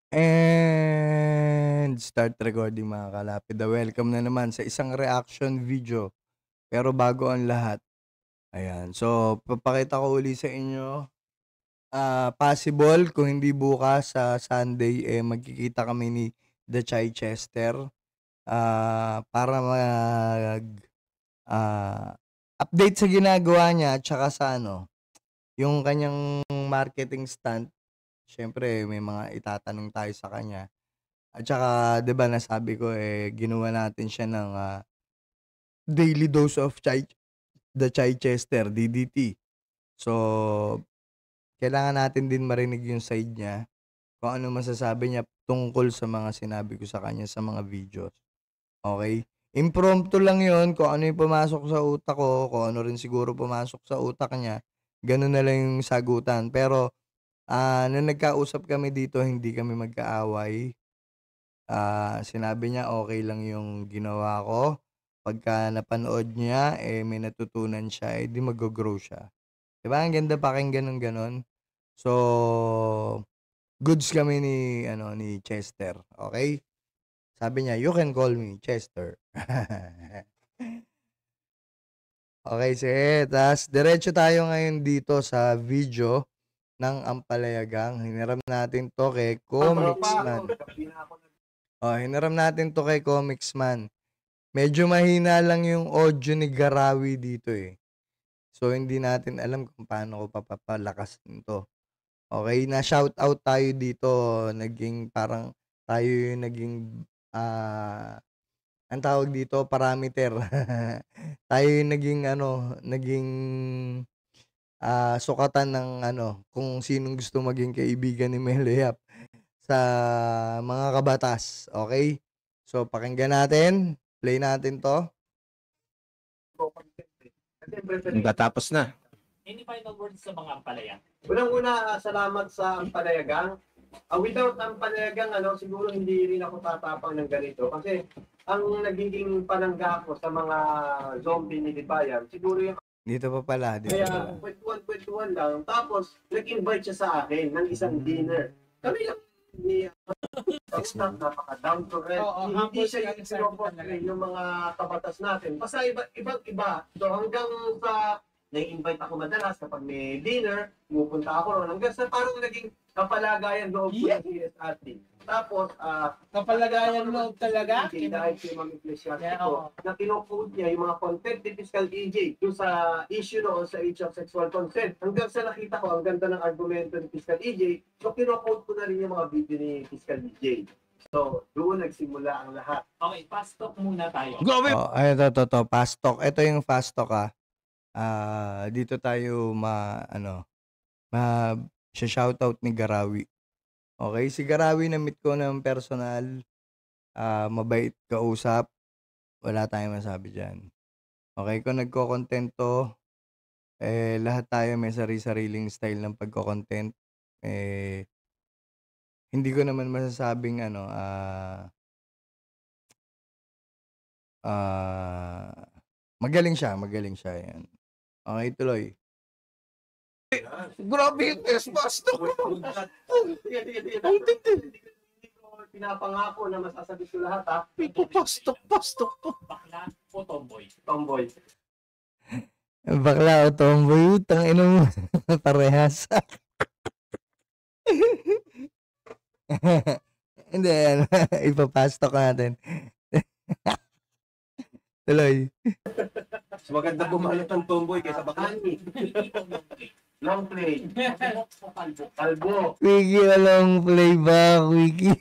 And start recording mga kalapida. Welcome na naman sa isang reaction video. Pero bago ang lahat, ayan. So, papakita ko uli sa inyo. Possible, kung hindi bukas sa Sunday, magkikita kami ni The Chichester. Para update sa ginagawa niya at saka sa yung kanyang marketing stunt. Siyempre, may mga itatanong tayo sa kanya. At saka 'di ba nasabi ko, ginawa natin siya ng, daily dose of the Chichester, DDT. So, kailangan natin din marinig yung side niya, kung ano masasabi niya tungkol sa mga sinabi ko sa kanya sa mga videos, okey? Impromptu lang yon, kung ano yung pumasok sa utak ko, kung ano rin siguro pumasok sa utak niya, gano'n na lang yung sagutan. Pero, nung nagkausap kami dito hindi kami magkaaway. Sinabi niya okey lang yung ginawa ko, pagka napanood niya, may natutunan siya, 'di maggo-grow siya. 'Di ba ang ganda pakinggan ng gano'n? So, goods kami ni Chester, okey? Sabi niya, "You can call me Chester." Okey, sige, ta's diretso tayo ngayon dito sa video ng Ampalayagang. Hiniram natin 'to kay Comicsman. Hiniram natin 'to kay Comicsman. Medyo mahina lang yung audio ni Garawi dito, So, hindi natin alam kung paano ko papalakasin 'to. Okey, na-shoutout tayo dito, naging parang tayo yung naging, anong tawag dito, parameter. Tayo yung naging, sukatan ng kung sinong gusto maging kaibigan ni Melo Yap sa mga kabatas, okey? So, pakinggan natin, play natin 'to. Tapos na. Any final words sa mga ampalaya? Unang-una, salamat sa Ampalayagang. Without Ampalayagang, siguro hindi rin ako tatapang ng ganito. Kasi ang nagiging panangga ko sa mga zombie ni Libayan, siguro yung Dito pa pala, dito kaya pala. kwentuhan lang. Tapos, nag-invite siya sa akin ng isang dinner. Kami lang ni napaka-down to earth. Hindi siya yung sinoportray yung mga kabatas natin. Basta ibang-iba. So hanggang sa nai-invite ako madalas kapag may dinner, pumupunta ako ron. Hanggang sa parang naging kapalagayan loob ko ng CSRT. Tapos, kapalagayan loob talaga? Dahil si Ma'am Ecclesiastico, na kinocode niya yung mga content ni Fiscal EJ doon sa issue noon sa age of sexual consent. Hanggang sa nakita ko, ang ganda ng argumento ni Fiscal EJ, so kinocode ko na rin yung mga video ni Fiscal EJ. So, doon nagsimula ang lahat. Okay, fast talk muna tayo. Go away! Ito, fast talk. Ito yung fast talk, dito tayo shoutout ni Garawi. Okay, si Garawi na-meet ko ng personal, mabait kausap, wala tayong masabi diyan. Okay, kung nagko-content 'to, lahat tayo may sari-sariling style ng pagko-content. Hindi ko naman masasabing magaling siya, yan. Okay, tuloy. Grabe yung test-pasto ko. Pinapangako na masasagot ko lahat, ha? Pastok ko. Bakla o tomboy? Tomboy. Bakla o tomboy, tangina mo. Parehas. Hindi, ipapastok natin. Tuloy. Mas maganda bumalot ng tomboy kaysa bakla. Long play. Kalbo. Wiki, long play ba? Wiki.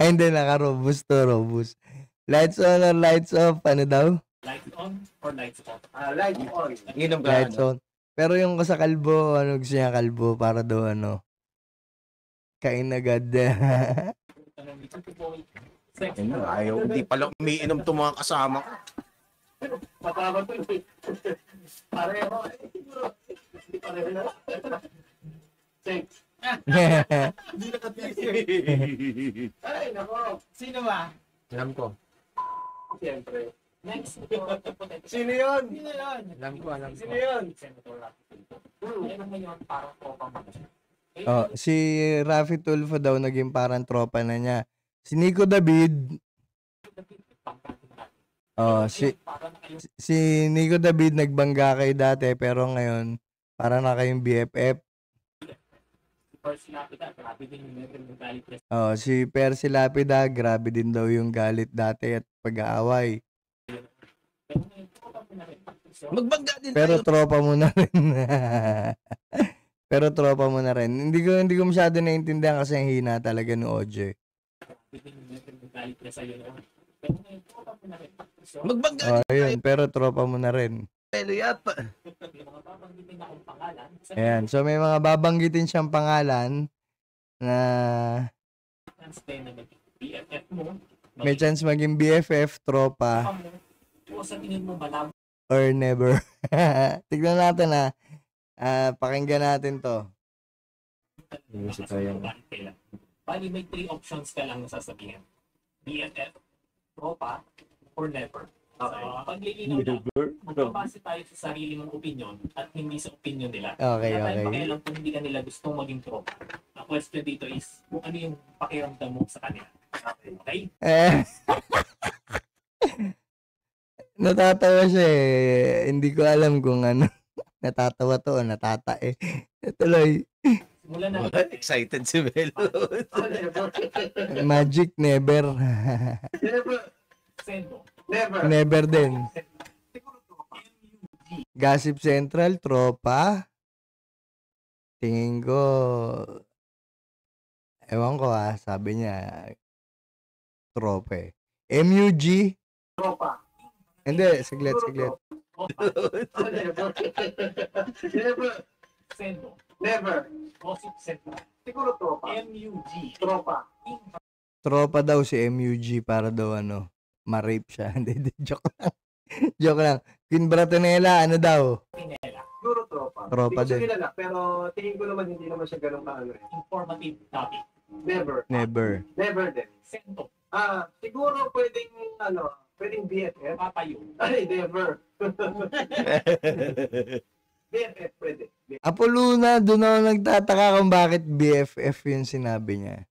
Ay, hindi, naka-robust to, robust. Lights on or lights off? Ano daw? Lights on or lights off? Lights on. Inom ka. Lights on. Pero yung sa kalbo, gusto niya kalbo para daw kain agad. Ayaw, hindi pala umiinom itong mga kasama ko. Matama to. Pareho. Siguro. Hindi pareho na. Thanks. Hindi nakatisi. Ay, nako. Sino ba? Alam ko. Siyempre. Next, Sino yun? Sino yun? Alam ko. Sino yun? Senator Rafi Tulfo. Meron ngayon parang tropang mag Oh, si Raffy Tulfo daw naging parang tropa na niya. Si Nico David, si Nico David nagbangga kayo dati pero ngayon parang na kayong BFF. Oh, si Percy Lapida, grabe din daw yung galit dati at pag-aaway. Magbangga din Pero tayo. tropa mo na rin. Pero tropa mo na rin. Hindi ko masyado naiintindihan kasi ang hina talaga ni OJ. Magbangga Oh, din tayo. ayun, pero tropa mo na rin. Melo yata. Ayan, so may mga babanggitin siyang pangalan na may chance maging BFF, tropa, or never. Tignan natin pakinggan natin to. Bali, may 3 options ka lang na sasabihin. BFF, tropa, or never. Paglilinaw na, magbabase tayo sa sarili mong opinion at hindi sa opinion nila. Okay, Wala tayong okay. pakialam kung hindi ka nila gustong maging tropa. Ang question dito is, kung ano yung pakiramdam mo sa kanila. Okay? Natatawa siya eh. Hindi ko alam kung ano. Natatawa to o natatae. Tuloy. Simula na. Excited si Melo. Magic never. Sendo. Never. Never din. Gossip Central, tropa. Tingin ko, ewan ko sabi niya, tropa eh. MUG, Tropa. hindi, saglit. Never. Sendo. Never. Gossip Central. Siguro tropa. MUG. Tropa. Tropa daw si MUG para daw ma-rape siya. Hindi, joke lang. Joke lang. Queen Bratonela, ano daw? Siguro tropa. Tropa Hindi ko siya din. kilala, pero tingin ko naman hindi naman siya ganun kaano eh. Informative topic. Never. Never. Never din. Sendo. Siguro pwedeng BFF. Papayo. Ay, never. BFF pwede. Apoluna, doon ako nagtataka kung bakit BFF yung sinabi niya.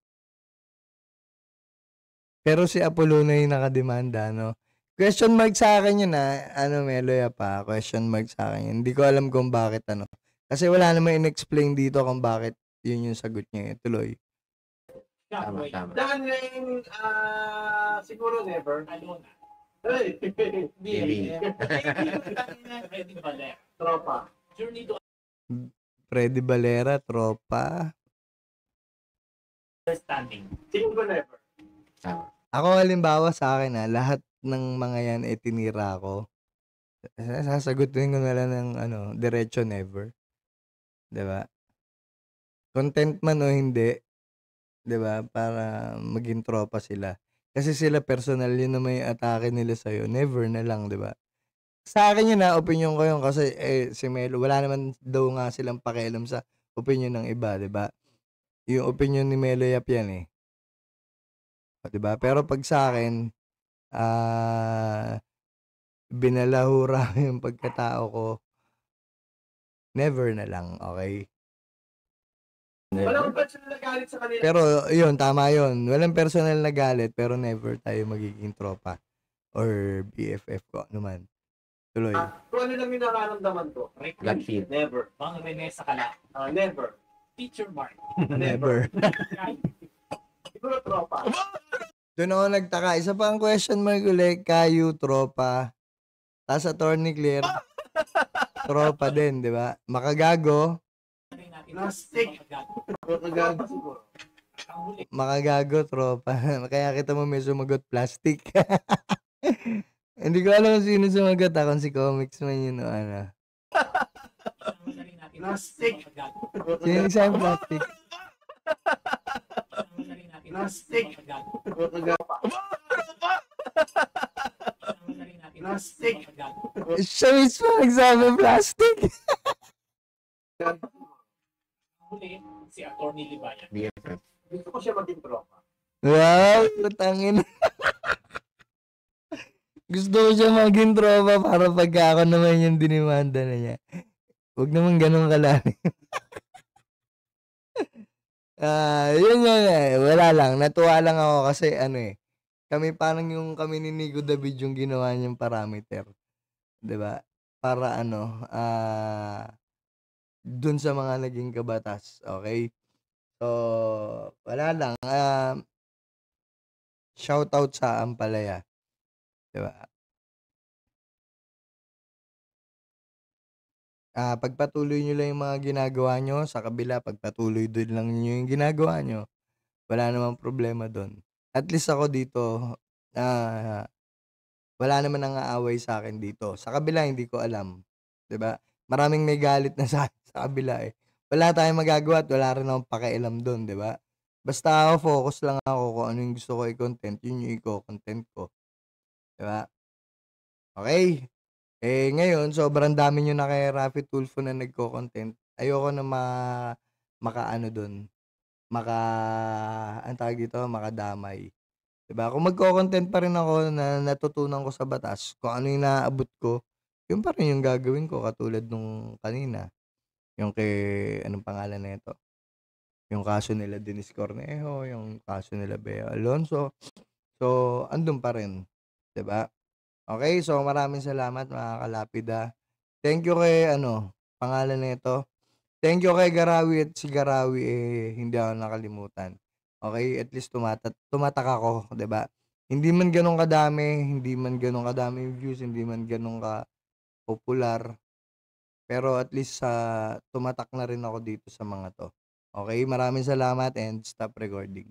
Pero si Apoluna yung nakademanda, no? Question mark sa akin yun Meloya pa, question mark sa akin yun. Hindi ko alam kung bakit Kasi wala namang in-explain dito kung bakit yun yung sagot niya. Tuloy. Tama. Dahil siguro never. Alona. Ay, Baby. Ready Valer. tropa. Journey to Freddy Valera, tropa. understanding. Tingin ko never. Ako halimbawa sa akin lahat ng mga yan tinira ko. Sasagutin ko na lang ng diretso never. 'Di ba? Content man o hindi, 'di ba? Para maging tropa sila. Kasi sila personal yun na may atake nila sa never na lang, 'di ba? Sa akin yun opinion ko yun kasi si Melo wala naman daw nga silang pakialam sa opinion ng iba, 'di ba? Yung opinion ni Melo Yap yan 'di ba? Pero pag sa akin binalahura yung pagkatao ko. Never na lang, okay? Walang personal na galit sa kanila. Pero yun, tama yun. Walang personal na galit pero never tayo magiging tropa or BFF ko naman. Tuloy. Kung ano lang yung nararamdaman ko. Blackfeet. Never. Bang Rene sa kala. Never. Teacher Mark. Never. Siguro tropa. Doon ako nagtaka. Isa pa ang question mark ulit. Kayu, tropa. Tapos Attorney Claire, tropa din, di ba? Makagago, Plastic. Tropa siguro. makagago, tropa. Kaya kita mo may sumagot plastic. Hindi ko alam kung sino sumagot kung si Comics man yun o Plastic. Sino yung sa plastic? Plastic. Plastic. Siya mismo nagsabi plastic. Huli, si Atty. Libayan. BFF. Gusto ko siya maging tropa. Wow, tangin. Gusto ko siya maging tropa para pagka ako naman yung dinimanda na niya. Huwag naman ganun kalalim. Yun eh. Wala lang. Natuwa lang ako kasi ano eh. Kami ni Nico David yung ginawa niyang parameter. 'Di ba? Para ano, dun sa mga naging kabatas. Okay? So, wala lang. Shoutout sa Ampalaya. 'Di ba? Pagpatuloy nyo lang yung mga ginagawa nyo sa kabila, pagpatuloy din lang nyo yung ginagawa nyo. Wala namang problema doon. At least ako dito, wala naman nang-aaway sa akin dito. Sa kabila, hindi ko alam. 'Di ba? Maraming may galit na sa akin sa kabila eh. Wala tayong magagawa at wala rin akong pakialam doon, 'di ba? Basta ako, focus lang ako kung ano yung gusto ko i-content, yun yung i-content ko. 'Di ba? Okay? Ngayon, sobrang dami nyo na kay Rafi Tulfo na nagko-content. Ayoko na makaano doon, ang tawag dito, makadamay. 'Di ba? Kung magko-content pa rin ako na natutunan ko sa batas, kung ano yung naaabot ko, yun pa rin yung gagawin ko katulad nung kanina. Yung kay, anong pangalan na ito? Yung kaso nila Dennis Cornejo, yung kaso nila Bea Alonso. So, andun pa rin. 'Di ba? Okay, so maraming salamat mga kalapida. Thank you kay pangalan nito. Thank you kay Garawi at si Garawi hindi ako nakalimutan. Okay, at least tumatak ako, 'di ba? Hindi man ganoon kadami, hindi man ganoon kadami yung views, hindi man ganoon ka popular, pero at least tumatak na rin ako dito sa mga 'to. Okay, maraming salamat and stop recording.